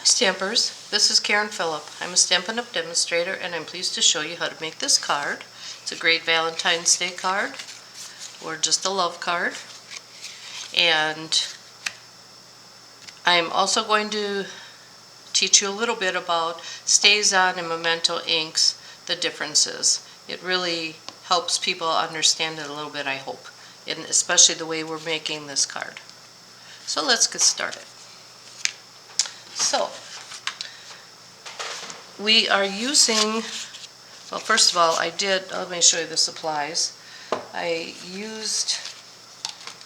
Stampers, this is Karen Phillip. I'm a Stampin Up Demonstrator and I'm pleased to show you how to make this card. It's a great Valentine's Day card or just a love card. And I'm also going to teach you a little bit about StazOn and Memento inks, the differences. It really helps people understand it a little bit, I hope, and especially the way we're making this card. So let's get started. So, we are using, well, first of all, let me show you the supplies. I used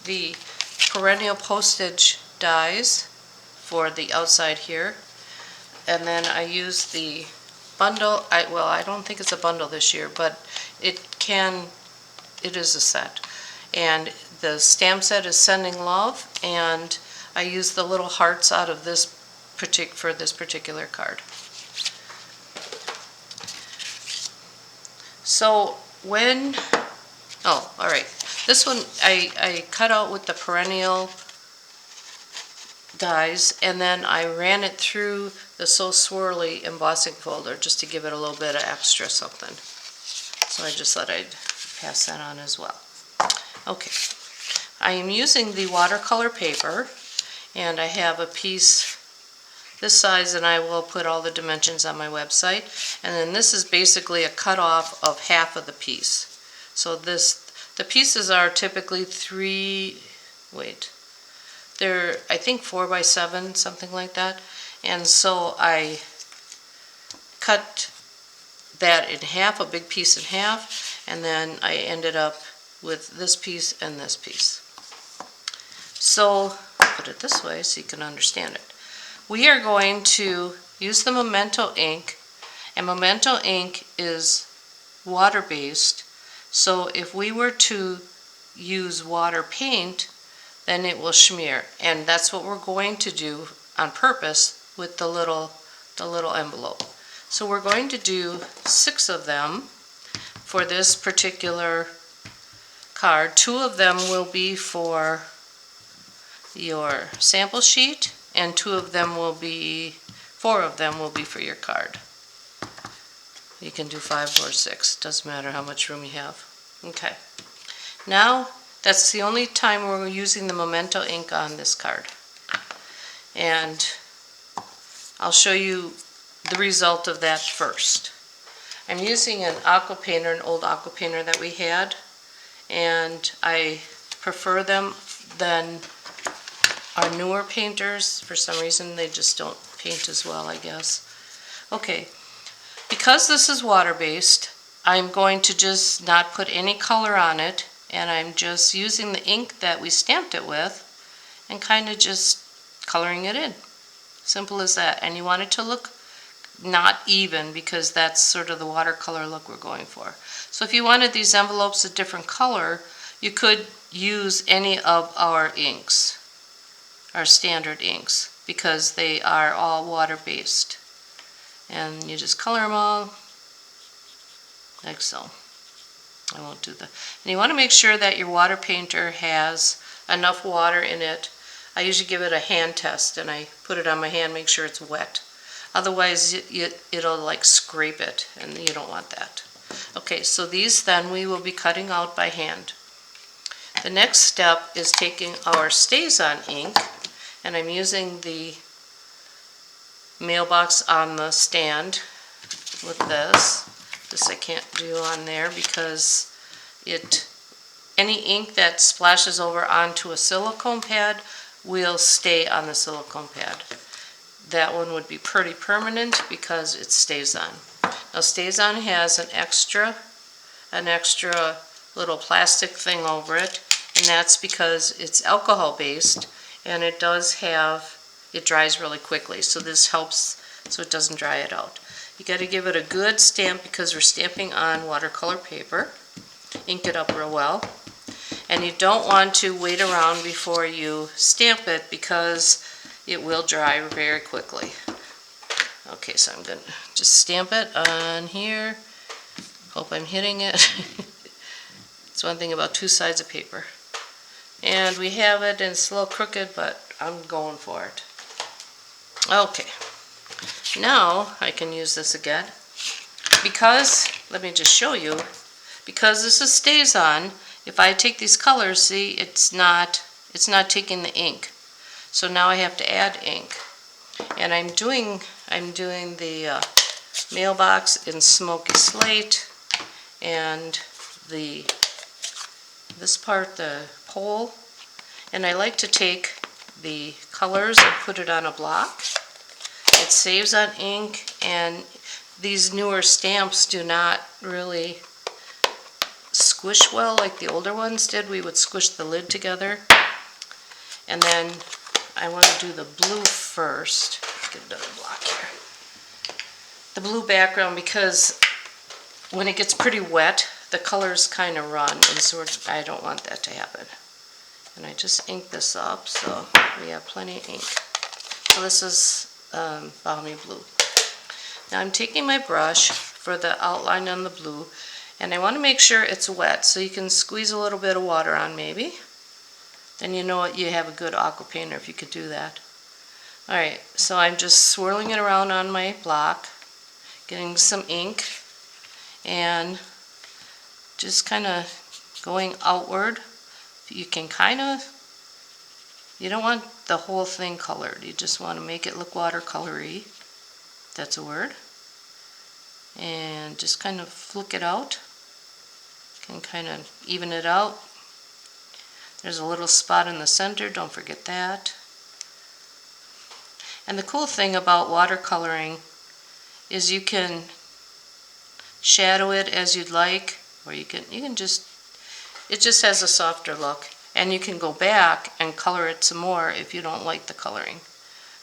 the perennial postage dies for the outside here, and then I used the bundle. I don't think it's a bundle this year, but it is a set. And the stamp set is Sending Love, and I used the little hearts out of this for this particular card. So alright, this one I cut out with the perennial dies, and then I ran it through the So Swirly embossing folder just to give it a little bit of extra something. So I just thought I'd pass that on as well. Okay, I am using the watercolor paper, and I have a piece this size, and I will put all the dimensions on my website. And then this is basically a cut off of half of the piece. So the pieces are typically they're I think 4 by 7, something like that. And so I cut that in half, a big piece in half, and then I ended up with this piece and this piece. So I'll put it this way so you can understand it. We are going to use the Memento ink, and Memento ink is water-based, so if we were to use water paint, then it will smear, and that's what we're going to do on purpose with the little envelope. So we're going to do 6 of them for this particular card. 2 of them will be for your sample sheet, and 4 of them will be for your card. You can do 5 or 6, doesn't matter how much room you have. Okay, now that's the only time we're using the Memento ink on this card, and I'll show you the result of that first. I'm using an aqua painter, an old aqua painter that we had, and I prefer them than our newer painters. For some reason they just don't paint as well, I guess. Okay, because this is water-based, I'm going to just not put any color on it, and I'm just using the ink that we stamped it with and kind of just coloring it in. Simple as that. And you want it to look not even, because that's sort of the watercolor look we're going for. So if you wanted these envelopes a different color, you could use any of our inks, our standard inks, because they are all water-based. And you just color them all like so. I won't do that. And you want to make sure that your water painter has enough water in it. I usually give it a hand test, and I put it on my hand, make sure it's wet. Otherwise it'll like scrape it, and you don't want that. Okay, so these then we will be cutting out by hand. The next step is taking our StazOn ink, and I'm using the mailbox on the stand with this. This I can't do on there because any ink that splashes over onto a silicone pad will stay on the silicone pad. That one would be pretty permanent because it stays on. Now StazOn has an extra little plastic thing over it, and that's because it's alcohol based, and it dries really quickly, so this helps so it doesn't dry it out. You got to give it a good stamp because we're stamping on watercolor paper. Ink it up real well, and you don't want to wait around before you stamp it because it will dry very quickly. Okay, so I'm going to just stamp it on here. Hope I'm hitting it. It's one thing about 2 sides of paper. And we have it, and it's a little crooked, but I'm going for it. Okay, Now I can use this again. Because, let me just show you, because this is StazOn, if I take these colors, see, it's not taking the ink. So now I have to add ink. And I'm doing the mailbox in smoky slate, and this part, the pole, and I like to take the colors and put it on a block. It saves on ink, and these newer stamps do not really squish well like the older ones did. We would squish the lid together. And then I want to do the blue first. Get another block here. The blue background, because when it gets pretty wet, the colors kind of run, and so I don't want that to happen. And I just ink this up so we have plenty of ink. So this is balmy blue. Now I'm taking my brush for the outline on the blue, and I want to make sure it's wet, so you can squeeze a little bit of water on maybe. Then you know what, you have a good aqua painter if you could do that. Alright, so I'm just swirling it around on my block, getting some ink, and just kind of going outward. You can you don't want the whole thing colored, you just want to make it look watercolory. That's a word. And just kind of flick it out. Can kind of even it out. There's a little spot in the center, don't forget that. And the cool thing about watercoloring is you can shadow it as you'd like, or you can just, it just has a softer look. And you can go back and color it some more if you don't like the coloring.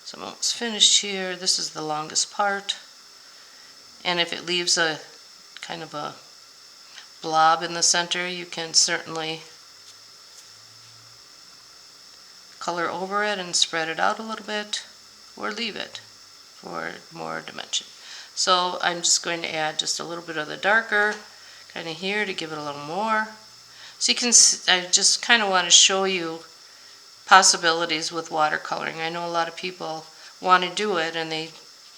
So I'm almost finished here. This is the longest part. And if it leaves a kind of a blob in the center, you can certainly color over it and spread it out a little bit, or leave it for more dimension. So I'm just going to add just a little bit of the darker kind of here to give it a little more. So you can, I just kind of want to show you possibilities with watercoloring. I know a lot of people want to do it and they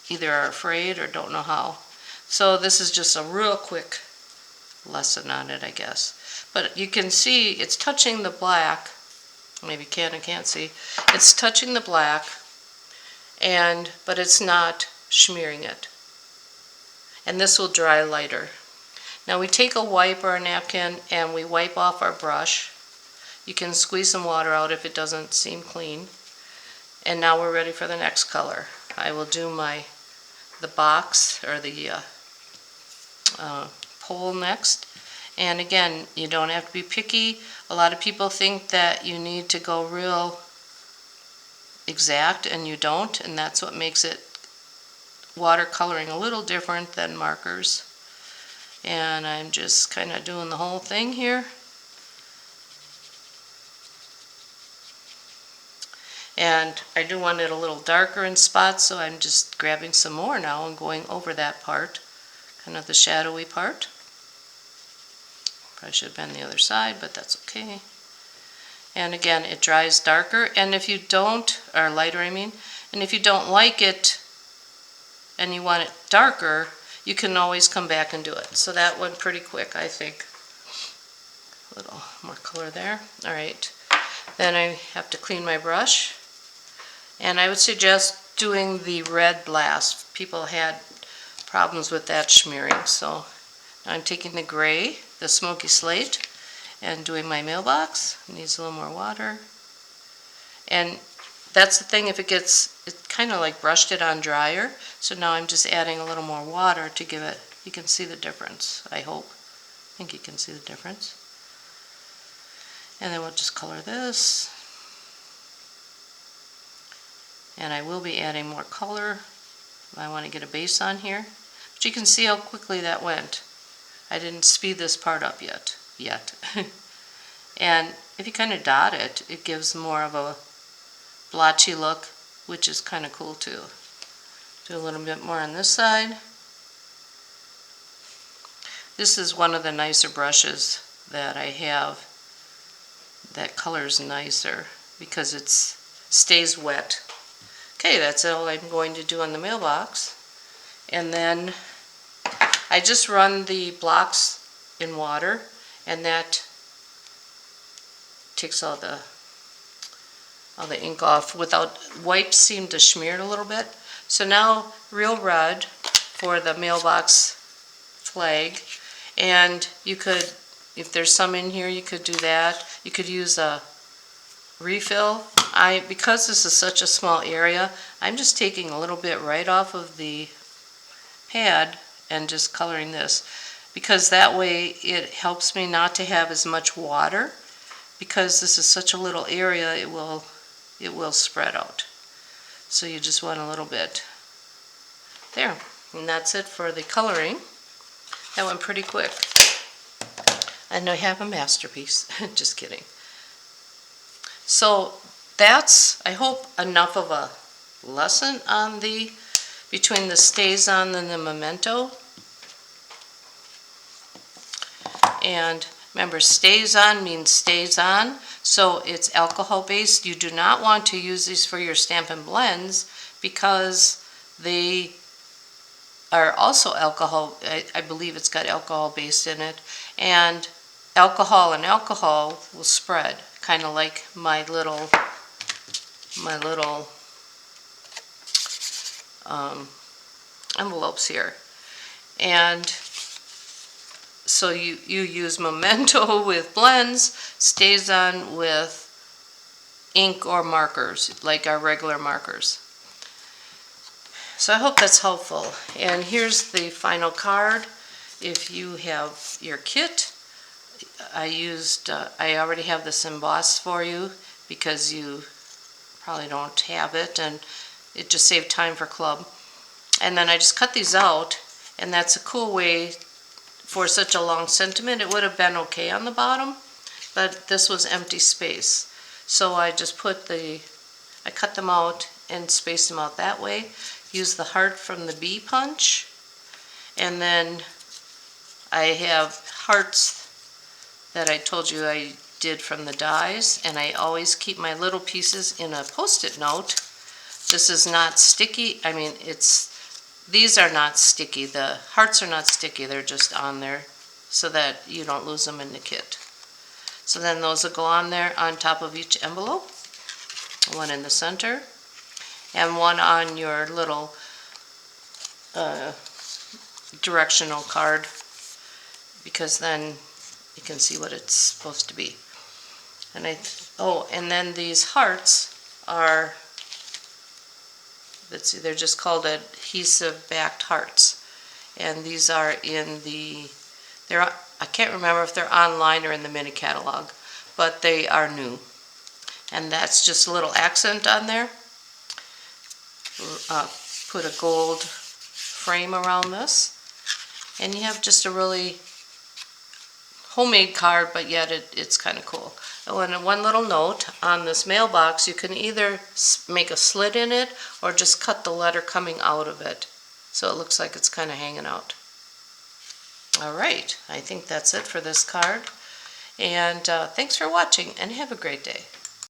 either are afraid or don't know how. So this is just a real quick lesson on it, I guess. But you can see it's touching the black. Maybe can't see. It's touching the black, but it's not smearing it. And this will dry lighter. Now we take a wipe or a napkin and we wipe off our brush. You can squeeze some water out if it doesn't seem clean. And now we're ready for the next color. I will do the box or the pole next. And again, you don't have to be picky. A lot of people think that you need to go real exact, and you don't, and that's what makes it watercoloring a little different than markers. And I'm just kind of doing the whole thing here. And I do want it a little darker in spots, so I'm just grabbing some more now and going over that part, kind of the shadowy part. Probably should have been the other side, but that's okay. And again, it dries darker, and if you don't, or lighter I mean, and if you don't like it and you want it darker, you can always come back and do it. So that went pretty quick, I think. A little more color there. Alright, then I have to clean my brush. And I would suggest doing the red blast. People had problems with that smearing. So I'm taking the gray, the smoky slate, and doing my mailbox. It needs a little more water. And that's the thing, if it kind of like brushed it on drier. So now I'm just adding a little more water to give it, you can see the difference, I hope. I think you can see the difference. And then we'll just color this. And I will be adding more color. I want to get a base on here. But you can see how quickly that went. I didn't speed this part up yet. And if you kind of dot it, it gives more of a blotchy look, which is kind of cool too. Do a little bit more on this side. This is one of the nicer brushes that I have that colors nicer because it stays wet. Okay, that's all I'm going to do on the mailbox. And then I just run the blocks in water, and that takes all the ink off. Without wipes seem to smear it a little bit. So now real red for the mailbox flag, and you could, if there's some in here, you could do that. You could use a refill. Because this is such a small area, I'm just taking a little bit right off of the pad and just coloring this, because that way it helps me not to have as much water, because this is such a little area, it will spread out. So you just want a little bit there, and that's it for the coloring. That went pretty quick. And I have a masterpiece. Just kidding. So that's, I hope, enough of a lesson on between the StazOn and the Memento. And remember, StazOn means stays on, so it's alcohol based. You do not want to use these for your Stampin' Blends because they are also alcohol. I believe it's got alcohol based in it, and alcohol will spread, kind of like my little envelopes here. And so you use Memento with blends, StazOn with ink or markers, like our regular markers. So I hope that's helpful. And here's the final card. If you have your kit, I already have this embossed for you because you probably don't have it, and it just saved time for club. And then I just cut these out, and that's a cool way for such a long sentiment. It would have been okay on the bottom, but this was empty space. So I just I cut them out and spaced them out that way. Use the heart from the bee punch, and then I have hearts that I told you I did from the dies, and I always keep my little pieces in a Post-it note. This is not sticky. I mean, these are not sticky. The hearts are not sticky. They're just on there so that you don't lose them in the kit. So then those will go on there on top of each envelope. One in the center, and one on your little directional card, because then you can see what it's supposed to be. And and then these hearts are, let's see, they're just called adhesive backed hearts, and these are in I can't remember if they're online or in the mini catalog, but they are new. And that's just a little accent on there. Put a gold frame around this, and you have just a really homemade card, but yet it's kind of cool. Oh, and one little note on this mailbox, you can either make a slit in it or just cut the letter coming out of it, so it looks like it's kind of hanging out. All right, I think that's it for this card, and thanks for watching, and have a great day.